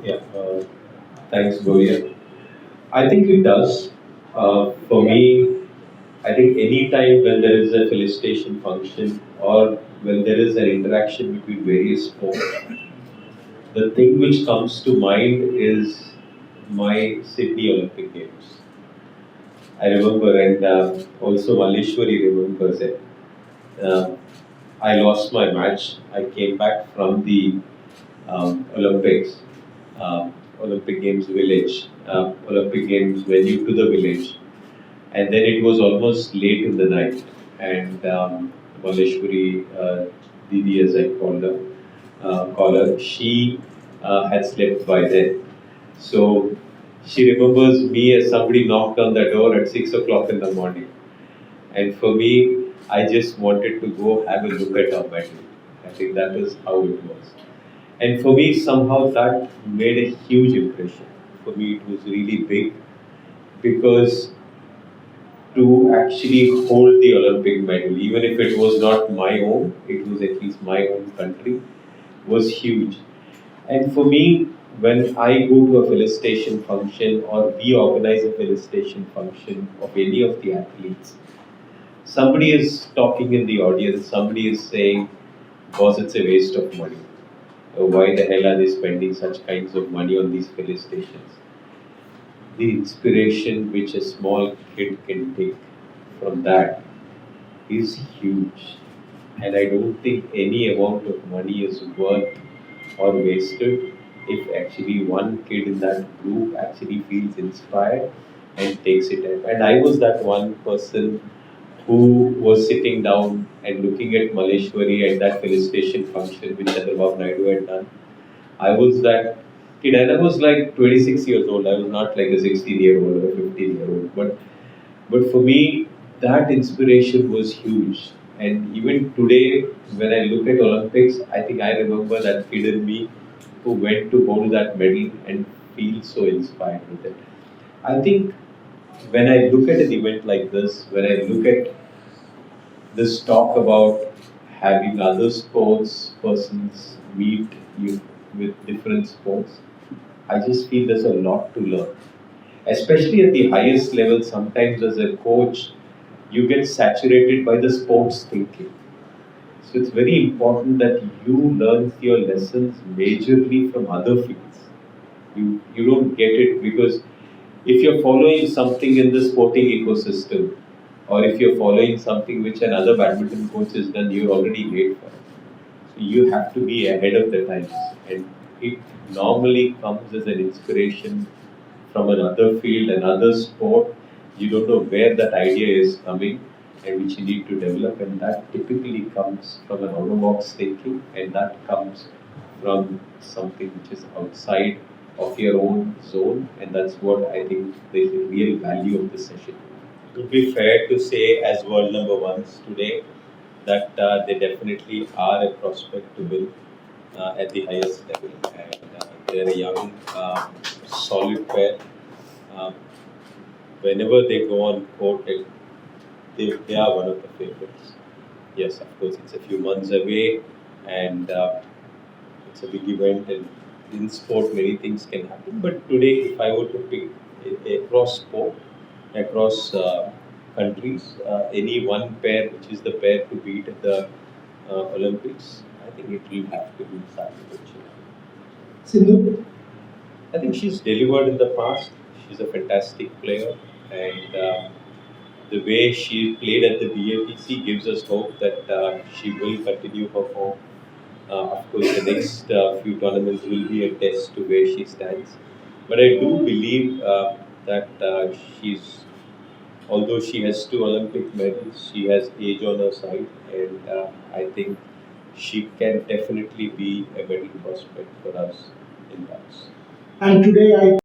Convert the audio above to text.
Yeah, thanks, Gloria. I think it does. For me, I think any time when there is a felicitation function or when there is an interaction between various sports, the thing which comes to mind is my Sydney Olympic Games. I remember, and also Maleshwari remembers it. Uh, I lost my match. I came back from the Olympics, Olympic Games village, Olympic Games venue to the village, and then it was almost late in the night, and Maleshwari Didi, as I call her, she had slept by then. So she remembers me as somebody knocked on the door at 6 o'clock in the morning. And for me, I just wanted to go have a look at our medal. I think that is how it was. And for me, somehow that made a huge impression. For me, it was really big because to actually hold the Olympic medal, even if it was not my own, it was at least my own country, was huge. And for me, when I go to a felicitation function or we organize a felicitation function of any of the athletes, somebody is talking in the audience, somebody is saying, boss, it's a waste of money. Why the hell are they spending such kinds of money on these felicitations? The inspiration which a small kid can take from that is huge. And I don't think any amount of money is worth or wasted if actually one kid in that group actually feels inspired and takes it up. And I was that one person who was sitting down and looking at Maleshwari and that felicitation function which Chandrababu Naidu had done. I was that kid, and I was like 26 years old. I was not like a 16-year-old or a 15-year-old. But for me, that inspiration was huge. And even today, when I look at Olympics, I think I remember that kid in me who went to hold that medal and feel so inspired with it. I think when I look at an event like this, when I look at this talk about having other sports persons meet you with different sports, I just feel there's a lot to learn. Especially at the highest level, sometimes as a coach, you get saturated by the sports thinking. So it's very important that you learn your lessons majorly from other fields. You don't get it because if you're following something in the sporting ecosystem, or if you're following something which another badminton coach has done, you're already late for it. So you have to be ahead of the times, and it normally comes as an inspiration from another field, another sport. You don't know where that idea is coming and which you need to develop, and that typically comes from an out-of-box thinking, and that comes from something which is outside of your own zone, and that's what I think the real value of this session. It would be fair to say, as world number ones today, that they definitely are a prospect to win at the highest level, and they're a young, solid pair. Um, Whenever they go on court, they are one of the favorites. Yes, of course, it's a few months away, and it's a big event, and in sport, many things can happen. But today, if I were to pick across sport, across countries, any one pair, which is the pair to beat at the Olympics, I think it will have to be Sathi. Sindhu? I think she's delivered in the past. She's a fantastic player, and the way she played at the BATC gives us hope that she will continue her form. Of course, the next few tournaments will be a test to where she stands. But I do believe that although she has two Olympic medals, she has age on her side, and I think she can definitely be a medal prospect for us in that. And today I